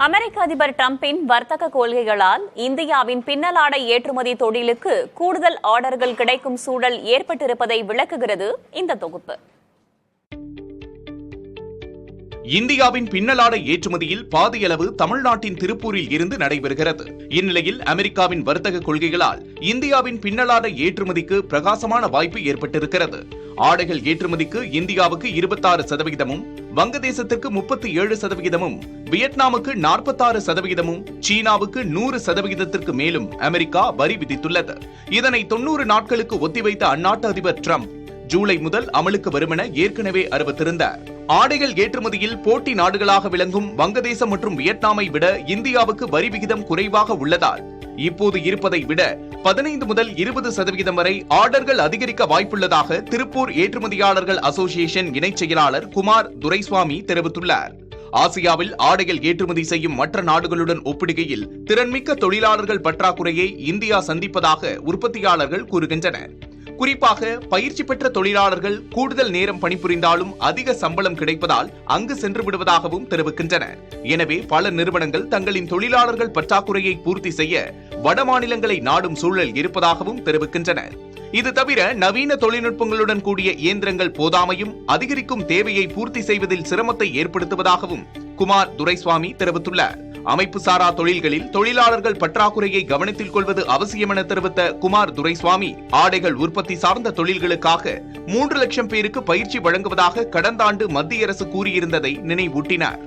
அமெரிக்க அதிபர் டிரம்பின் வர்த்தக கொள்கைகளால் இந்தியாவின் பின்னலாடை ஏற்றுமதி தொழிலுக்கு கூடுதல் ஆர்டர்கள் கிடைக்கும் சூழல் ஏற்பட்டிருப்பதை விளக்குகிறது இந்த தொகுப்பு. இந்தியாவின் பின்னலாடை ஏற்றுமதியில் பாதியளவு தமிழ்நாட்டின் திருப்பூரில் இருந்து நடைபெறுகிறது. இந்நிலையில் அமெரிக்காவின் வர்த்தக கொள்கைகளால் இந்தியாவின் பின்னலாடை ஏற்றுமதிக்கு பிரகாசமான வாய்ப்பு ஏற்பட்டிருக்கிறது. ஆடைகள் ஏற்றுமதிக்கு இந்தியாவுக்கு 26%, வங்கதேசத்திற்கு 37%, வியட்நாமுக்கு 46%, சீனாவுக்கு 100%ற்கு மேலும் அமெரிக்கா வரி விதித்துள்ளது. இதனை 90 நாட்களுக்கு ஒத்திவைத்த அந்நாட்டு அதிபர் டிரம்ப் ஜூலை முதல் அமலுக்கு வருமென ஏற்கனவே அறிவித்திருந்தார். ஆடைகள் ஏற்றுமதியில் போட்டி நாடுகளாக விளங்கும் வங்கதேசம் மற்றும் வியட்நாமை விட இந்தியாவுக்கு வரி விகிதம் குறைவாக உள்ளதால் இப்போது இருப்பதை விட 15 முதல் 20% வரை ஆர்டர்கள் அதிகரிக்க வாய்ப்புள்ளதாக திருப்பூர் ஏற்றுமதியாளர்கள் அசோசியேஷன் இணைச் செயலாளர் குமார் துரைசுவாமி தெரிவித்துள்ளார். ஆசியாவில் ஆடைகள் ஏற்றுமதி செய்யும் மற்ற நாடுகளுடன் ஒப்பிடுகையில் திறன்மிக்க தொழிலாளர்கள் பற்றாக்குறையை இந்தியா சந்திப்பதாக உற்பத்தியாளர்கள் கூறுகின்றனர். குறிப்பாக பயிற்சி பெற்ற தொழிலாளர்கள் கூடுதல் நேரம் பணிபுரிந்தாலும் அதிக சம்பளம் கிடைப்பதால் அங்கு சென்று விடுவதாகவும் தெரிவிக்கின்றனர். எனவே பல நிறுவனங்கள் தங்களின் தொழிலாளர்கள் பற்றாக்குறையை பூர்த்தி செய்ய வடமாநிலங்களை நாடும் சூழல் இருப்பதாகவும் தெரிவிக்கின்றனர். இது தவிர நவீன தொழில்நுட்பங்களுடன் கூடிய இயந்திரங்கள் போதாமையும் அதிகரிக்கும் தேவையை பூர்த்தி செய்வதில் சிரமத்தை ஏற்படுத்துவதாகவும் குமார் துரைசுவாமி தெரிவித்துள்ளார். அமைப்பு சாரா தொழில்களில் தொழிலாளர்கள் பற்றாக்குறையை கவனத்தில் கொள்வது அவசியம் என தெரிவித்த குமார் துரைசுவாமி, ஆடைகள் உற்பத்தி சார்ந்த தொழில்களுக்காக 3 லட்சம் பேருக்கு பயிற்சி வழங்குவதாக கடந்த ஆண்டு மத்திய அரசு கூறியிருந்ததை நினைவூட்டினார்.